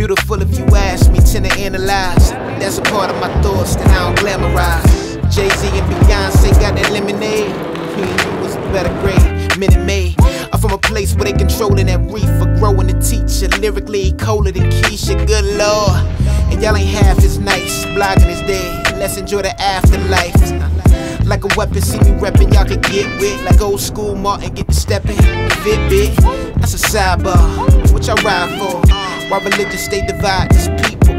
Beautiful if you ask me, tend to analyze. That's a part of my thoughts that I don't glamorize. Jay-Z and Beyonce got that lemonade. Queen was a better grade, Minute Maid. I'm from a place where they controlling that reefer, growing the teacher, lyrically colder than Keisha. Good Lord, and y'all ain't half as nice. Blogging is dead, let's enjoy the afterlife. Like a weapon, see me reppin', y'all can get with. Like old school Martin, get the steppin'. Fitbit, that's a sidebar. What y'all ride for? Why religion stay divided? It's people,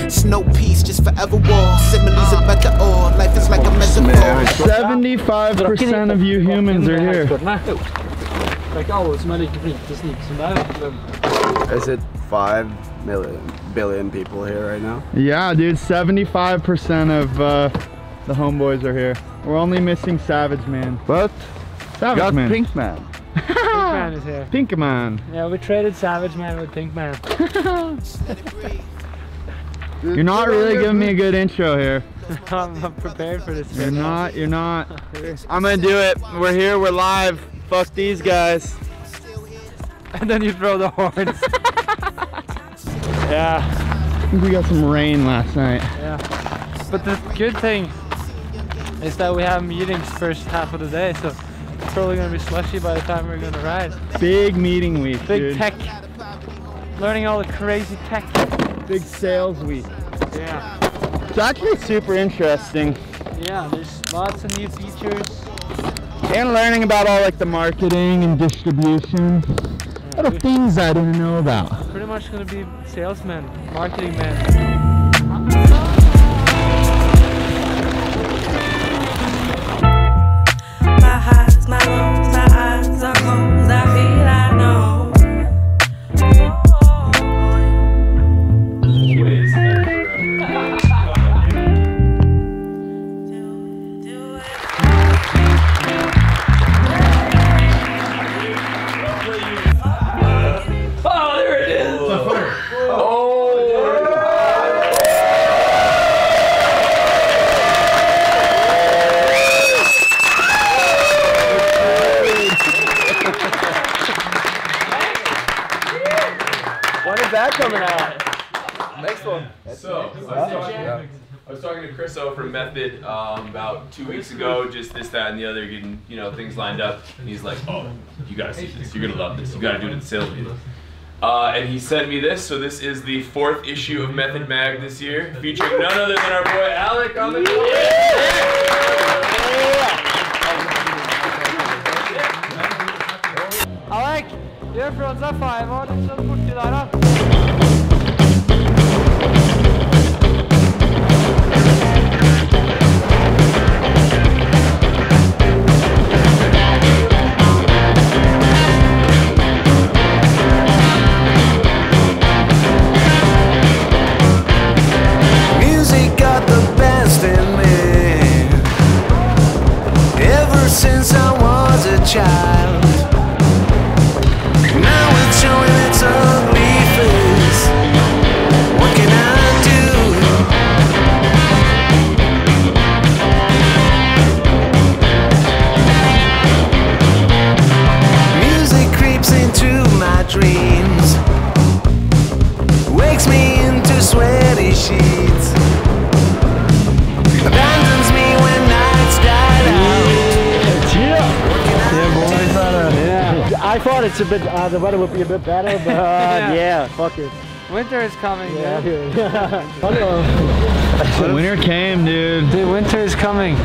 it's no peace, just forever war. Similes are better or life is like a metaphor. 75% of you humans are here. Is it 5 billion people here right now? Yeah, dude, 75% of the homeboys are here. We're only missing Savage Man. What? Savage Man. Pink Man. Pink Man is here. Pink Man. Yeah, we traded Savage Man with Pink Man. You're not really giving me a good intro here. I'm prepared for this. You're not. I'm gonna do it. We're here, we're live. Fuck these guys. And then you throw the horns. Yeah. I think we got some rain last night. Yeah. But the good thing is that we have meetings first half of the day, so it's probably gonna be slushy by the time we're gonna ride. Big meeting week, Big dude. tech. Learning all the crazy tech. Big sales week. Yeah. It's actually super interesting. Yeah, there's lots of new features. And learning about all like the marketing and distribution. Yeah, Little things I didn't know about. Pretty much gonna be salesmen, marketing men. My highs, my lows, my eyes are closed. I feel I know. Coming out. Next one. So, I was talking to Chriso from Method about 2 weeks ago, just this, that, and the other, getting things lined up. And he's like, "Oh, you gotta see this. You're gonna love this. You gotta do it at the sales meeting." And he sent me this. So this is the 4th issue of Method Mag this year, featuring none other than our boy Alec on the cover. Alec, you're from the 5 on the 40 där. Music got the best in me. Ever since I was a child. Now it's showing its ugly face. What can I do? Music creeps into my dreams, wakes me into sweaty sheets, abandons me when nights died out. Yeah, boys. Yeah. I thought it's a bit, the weather would be a bit better, but yeah, fuck it. Winter is coming, yeah. Winter came, dude. Dude, winter is coming.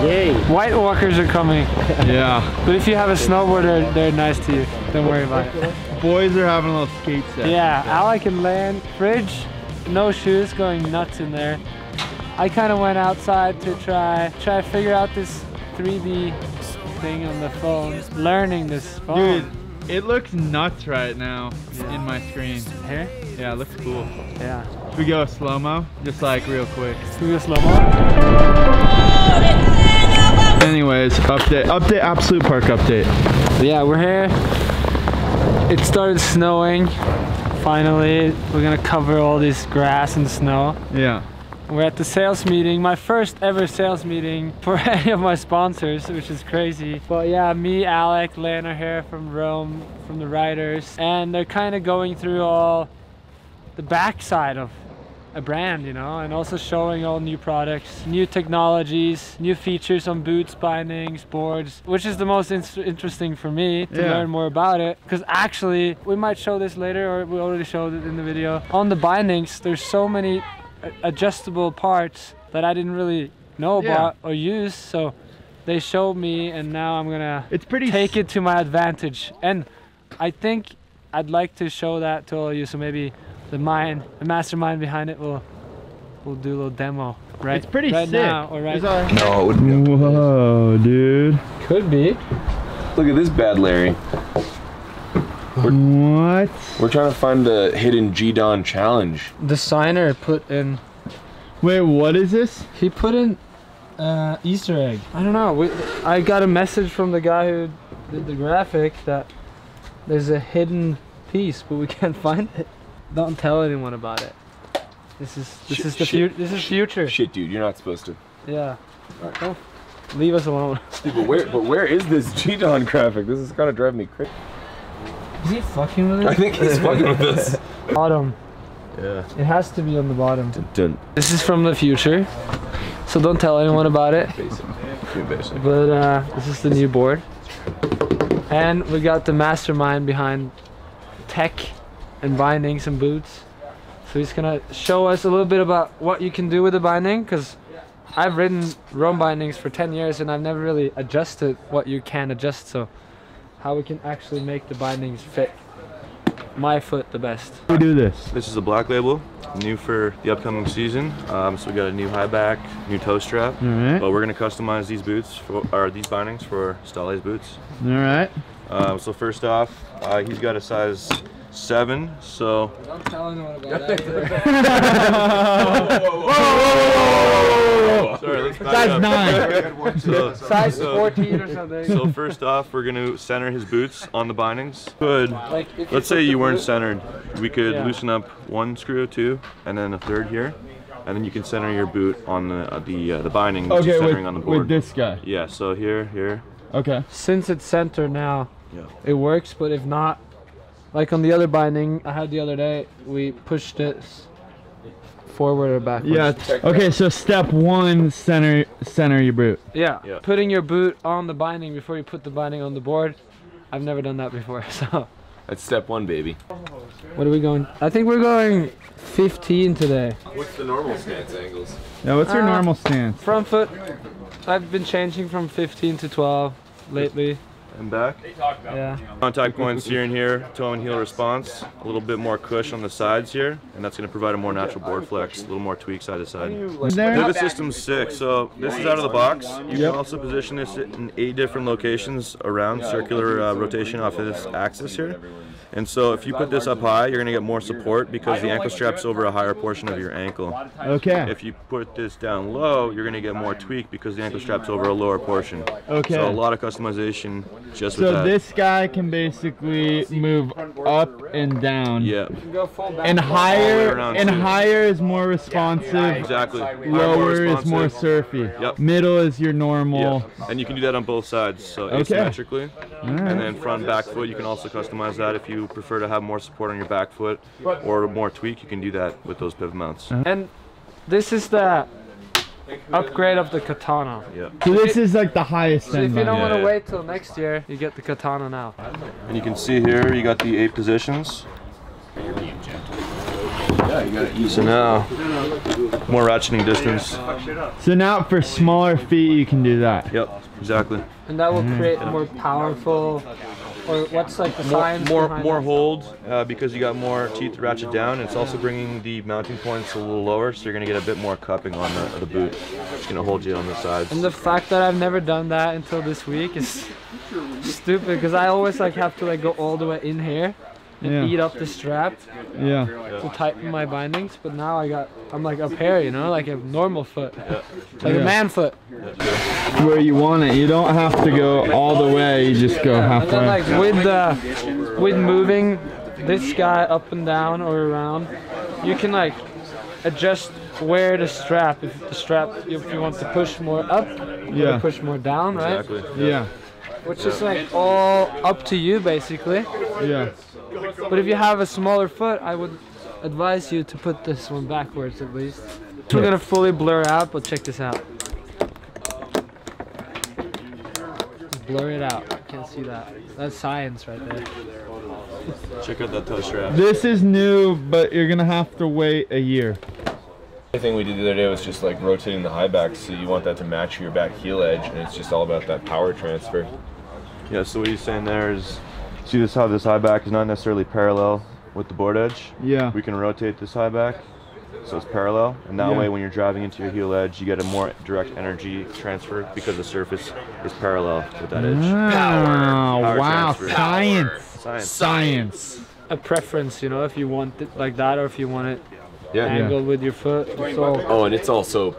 Yay. White walkers are coming. Yeah. But if you have a snowboard, they're nice to you. Don't worry about it. Boys are having a little skate set. Yeah, Alec and Lan, fridge, no shoes, going nuts in there. I kind of went outside to try to figure out this 3D thing on the phone, learning this phone. Dude, it looks nuts right now in my screen. Here? Yeah, it looks cool. Yeah. Should we go slow-mo? Just like real quick. Should we go slow-mo? Anyways, update, Absolute Park update. So yeah, we're here. It started snowing. Finally, we're gonna cover all this grass and snow. Yeah. We're at the sales meeting, my first ever sales meeting for any of my sponsors, which is crazy. But yeah, me, Alec, Lan are here from Rome, from the writers, and they're kind of going through all the backside of a brand, you know, and also showing all new products, new technologies, new features on boots, bindings, boards, which is the most interesting for me to learn more about it. Because actually, we might show this later, or we already showed it in the video. On the bindings, there's so many adjustable parts that I didn't really know about or use. So they showed me, and now I'm gonna take it to my advantage. And I think I'd like to show that to all of you. So maybe the mastermind behind it will do a little demo, right? It's pretty sick. Now, or right? No, it wouldn't be. Whoa, dude. Could be. Look at this bad Larry. What? We're trying to find the hidden G-Don challenge. The signer put in. Wait, what is this? He put in Easter egg. I don't know. I got a message from the guy who did the graphic that there's a hidden piece, but we can't find it. Don't tell anyone about it. This is future. Shit, dude, you're not supposed to. Yeah. Don't leave us alone. Dude, but where is this G-Don graphic? This is kind of driving me crazy. Is he fucking with it? I think he's fucking with us. Bottom. Yeah. It has to be on the bottom. Dun, dun. This is from the future, so don't tell anyone about it. Basic. But this is the new board, and we got the mastermind behind tech and bindings and boots. So he's gonna show us a little bit about what you can do with the binding, because I've ridden Rome bindings for 10 years and I've never really adjusted what you can adjust. So how we can actually make the bindings fit my foot the best. We do this. This is a black label, new for the upcoming season. So we got a new high back, new toe strap. All right. But we're gonna customize these boots or these bindings for StaleLIFE boots. All right. So first off, he's got a size 7. So Don't tell anyone about that. sorry, let's back Size up. 9. Size 14 or something. So first off, we're gonna center his boots on the bindings. Like if Let's put say the you weren't boot- centered. We could Yeah. loosen up 1 screw, 2, and then a 3rd here, and then you can center your boot on the binding, which is centering on the board. with this guy. Yeah. So here. Okay. Since it's centered now, Yeah. it works, but if not, like on the other binding I had the other day, we pushed it forward or backwards. Yeah. Okay, so step 1, center your boot. Yeah. Yeah. Putting your boot on the binding before you put the binding on the board. I've never done that before, so. That's step 1, baby. What are we going? I think we're going 15 today. What's the normal stance angles? Yeah, what's your normal stance? Front foot, I've been changing from 15 to 12 lately. And back. Yeah. Contact points here and here, toe and heel response. A little bit more cush on the sides here, and that's going to provide a more natural board flex. A little more tweak side to side. There. Pivot system's sick. So this is out of the box. You can also position this in 8 different locations around circular rotation off of this axis here. And so if you put this up high, you're going to get more support because the ankle strap's over a higher portion of your ankle. Okay. If you put this down low, you're going to get more tweak because the ankle strap's over a lower portion. Okay. So a lot of customization just with So that. this guy can basically move up and down. Yeah, Go full back. And higher around and too. higher is more responsive. exactly. Higher, Lower is more responsive. surfy. Yep. Middle is your normal. Yeah, and you can do that on both sides, so Okay. asymmetrically. Alright. And then front and back foot, you can also customize that if you prefer to have more support on your back foot or more tweak. You can do that with those pivot mounts. And this is the upgrade of the katana. Yeah, So this is like the highest So if end you don't line. want to Yeah. wait till next year, you get the katana now. and you can see here you got the 8 positions. Yeah, you gotta ease. So now, more ratcheting distance. So now for smaller feet you can do that. Yep, exactly. And that will create a more powerful, or what's like the science behind More it? hold because you got more teeth to ratchet down. It's also bringing the mounting points a little lower, so you're gonna get a bit more cupping on the boot. It's gonna hold you on the sides. And the fact that I've never done that until this week is stupid, because I always like have to like go all the way in here and Yeah. eat up the strap Yeah. to tighten my bindings. But now I'm like up here, you know, like a normal foot, like Yeah. a man foot. Where you want it. You don't have to go all the way. You just go And then halfway. like with moving this guy up and down or around, you can like adjust where the strap, if you want to push more up, you Yeah. push more down, right? Exactly. Yeah. Which is like all up to you basically. Yeah. But if you have a smaller foot, I would advise you to put this one backwards at least. We're gonna fully blur out, but check this out. Just blur it out. Can't see that. That's science right there. Check out that toe strap. This is new, but you're gonna have to wait a year. The thing we did the other day was just like rotating the high back, so you want that to match your back heel edge, and it's just all about that power transfer. Yeah, so what he's saying there is, see this how this high back is not necessarily parallel with the board edge? Yeah. We can rotate this high back so it's parallel, and that way when you're driving into your heel edge, you get a more direct energy transfer because the surface is parallel with that edge. Power wow, transfer. Science. A preference, you know, if you want it like that or if you want it angled with your foot. So Oh, and it's all so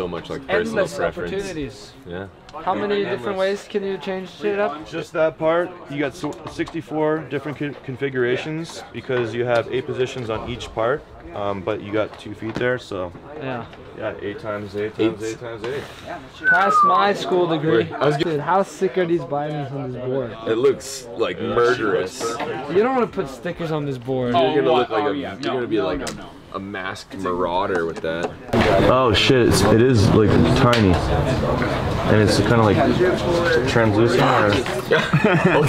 much like personal endless preference. opportunities. Yeah. How many different ways can you change shit up? Just that part, you got 64 different configurations because you have 8 positions on each part, but you got 2 feet there, so Yeah. 8 times 8 times 8 times 8. Past my school degree. I was Dude, how sick are these bindings on this board? It looks like murderous. You don't want to put stickers on this board. You're gonna look like you're gonna be like a masked marauder with that. Oh shit, it is like tiny. And it's kind of like translucent.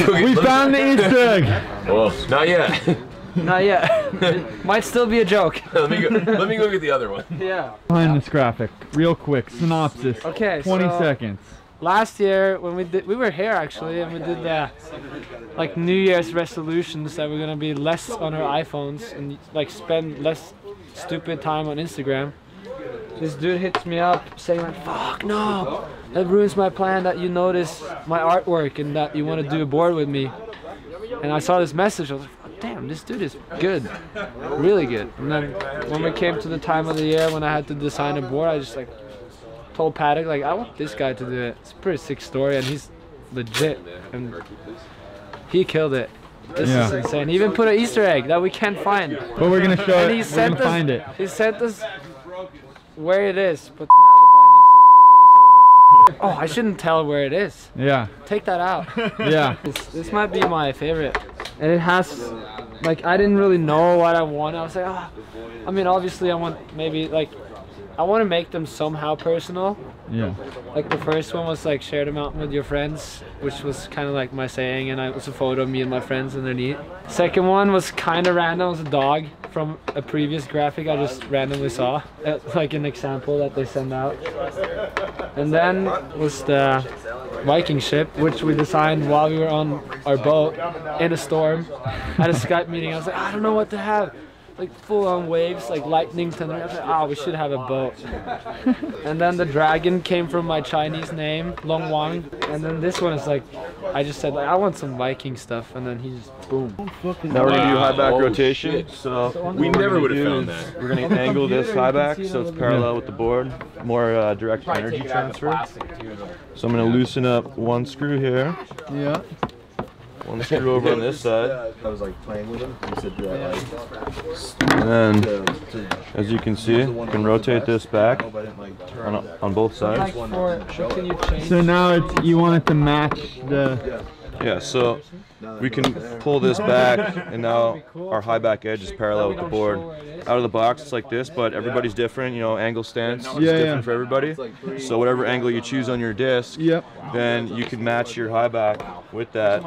We found the Easter egg. Well, not yet. Not yet. Might still be a joke. Let me go get the other one. Yeah. Behind this graphic, real quick, synopsis. Okay. 20 so seconds. Last year when we were here actually, and we did the like New Year's resolutions that we're gonna be less on our iPhones and like spend less stupid time on Instagram. This dude hits me up saying like, fuck no, that ruins my plan that you notice my artwork and that you want to do a board with me. And I saw this message, I was like, oh, damn, this dude is good, really good. And then when we came to the time of the year when I had to design a board, I just like told Paddock like, I want this guy to do it. It's a pretty sick story and he's legit and he killed it. This is insane. He even put an Easter egg that we can't find. But we're gonna show And it. he We're sent gonna us, find it. He sent us where it is, but now the binding is over it. Oh, I shouldn't tell where it is. Yeah. Take that out. Yeah. This might be my favorite. And it has, like, I didn't really know what I wanted. I was like, oh, I mean, obviously I want maybe like, I want to make them somehow personal. Yeah. Like the first one was like share the mountain with your friends, which was kind of like my saying, and it was a photo of me and my friends underneath. Second one was kind of random. It was a dog from a previous graphic I just randomly saw, like an example that they send out. And then was the Viking ship, which we designed while we were on our boat in a storm at a Skype meeting. I was like, I don't know what to have. Like full on waves, like lightning thunder. I was like, oh, we should have a boat. And then the dragon came from my Chinese name, Long Wang. And then this one is like, I just said like, I want some Viking stuff, and then he just boom. Now we're gonna do high back rotation. So We never would have found that. we're gonna angle this high back so it's parallel with the board, more direct energy transfer. So I'm gonna loosen up one screw here, Yeah. one screw over on this side, I was like playing with him. He said and then as you can see, you can rotate this back on both sides. Like for, what can you change? So now it's, you want it to match the. Yeah, so we can pull this back, and now our high back edge is parallel with the board. Out of the box, it's like this, but everybody's different. You know, angle stance is different for everybody. So whatever angle you choose on your disc, then you can match your high back with that.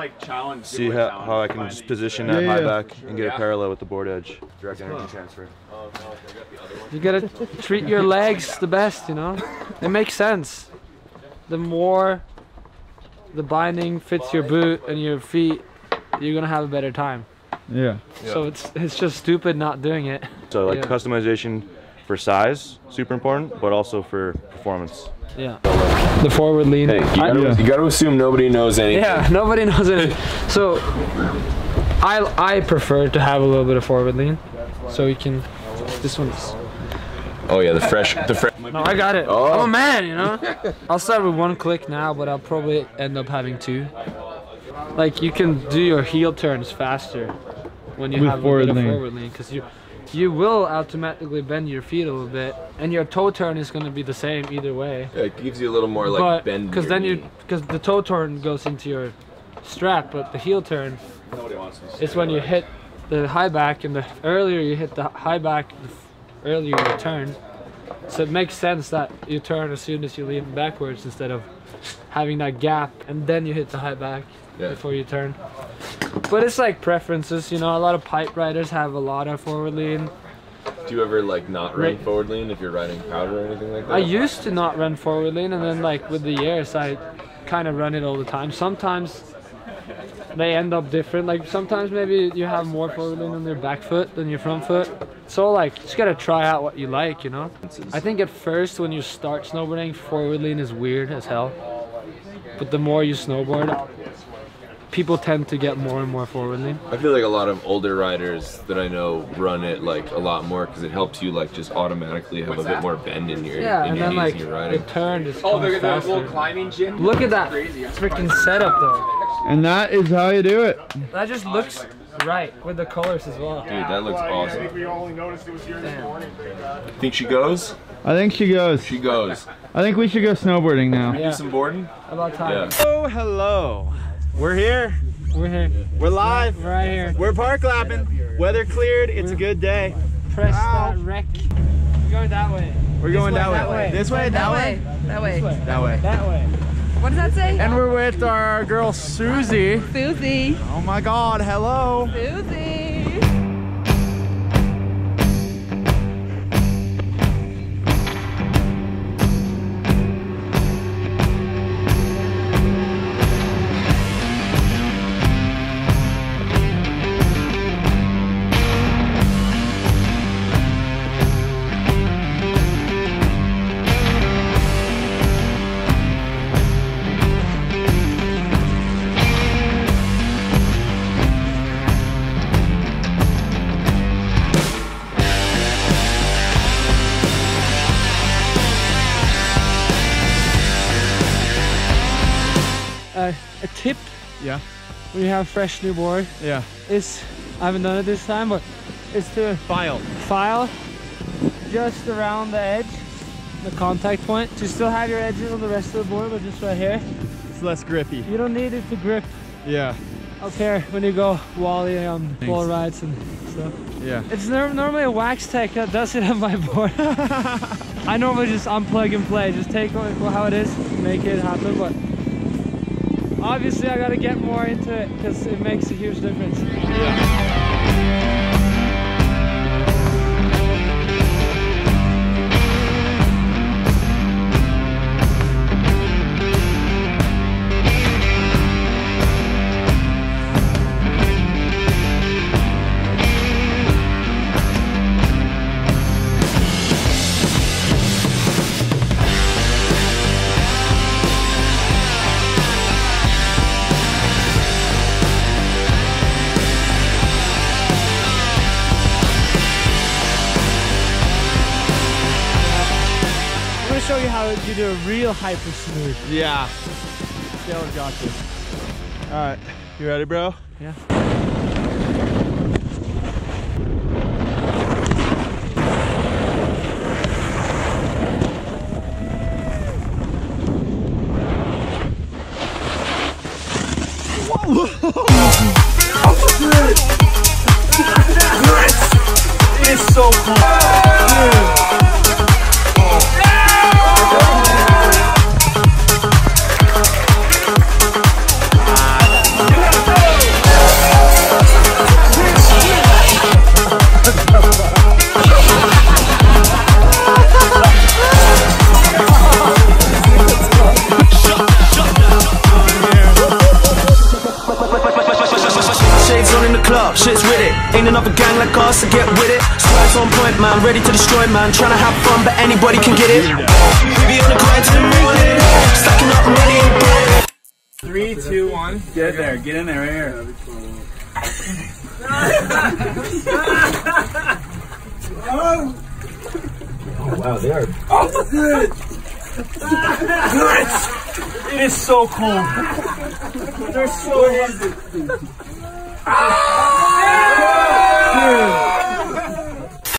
See how I can just position that high back and get it parallel with the board edge. Direct energy transfer. You gotta treat your legs the best, you know? It makes sense. The more the binding fits your boot and your feet, you're gonna have a better time. Yeah. So it's just stupid not doing it. So like customization for size, super important, but also for performance. Yeah. The forward lean. Hey, you gotta assume nobody knows anything. Yeah, nobody knows it. So I prefer to have a little bit of forward lean, so you can. This one's. Oh yeah, the fresh. No, I got it. I'm a man, you know. I'll start with one click now, but I'll probably end up having 2. Like you can do your heel turns faster when you have a bit of forward lean, because you will automatically bend your feet a little bit, and your toe turn is going to be the same either way. Yeah, it gives you a little more like bend. Because then because the toe turn goes into your strap, but the heel turn is when you hit the high back, and the earlier you hit the high back, the earlier you turn. So it makes sense that you turn as soon as you lean backwards instead of having that gap and then you hit the high back before you turn. But it's like preferences, you know. A lot of pipe riders have a lot of forward lean. Do you ever like not run forward lean if you're riding powder or anything like that? I used to not run forward lean, and then like with the years I kind of run it all the time. Sometimes they end up different. Like sometimes maybe you have more forward lean on your back foot than your front foot. So like, just gotta try out what you like, you know? I think at first when you start snowboarding, forward lean is weird as hell. But the more you snowboard, people tend to get more and more forward lean. I feel like a lot of older riders that I know run it like a lot more because it helps you like just automatically have a bit more bend in your and then like the turn just comes faster. Little climbing gym. Look at that freaking setup though. And that is how you do it. That just looks right with the colors as well. Dude, that looks awesome. I think we only noticed it was here this morning. Think she goes? I think she goes. She goes. I think we should go snowboarding now. Do some boarding? About time. Yeah. Oh, hello. We're here. We're here. We're live. We're right here. We're park lapping. Weather cleared. It's a good day. Press that rec. We're going that way. We're going that way. This way? That way? That way. That way. That way. What does that say? And we're with our girl Susie. Susie. Oh my God, hello. Susie. A tip, when you have a fresh new board, is, I haven't done it this time, but it's to file just around the edge, the contact point. So you still have your edges on the rest of the board, but just right here. It's less grippy. You don't need it to grip. Yeah. Up here when you go wally on wall rides and stuff. Yeah. It's normally a wax tech that does it on my board. I normally just unplug and play, just take it how it is, make it happen, but obviously I gotta get more into it because it makes a huge difference. Show you how you do a real hyper smooth. Yeah. Stale's got this. Alright, you ready, bro? Yeah. It's so cool. Shit's with it, ain't another gang like us, so get with it. Squads on point, man, ready to destroy, man. Tryna have fun, but anybody can get it. We be on the grind till the morning, stacking up money and bread. 3, 2, 1. Get there, get in there, right here. Oh wow, they are. Oh, good. It is so cold. They're so easy. Dude.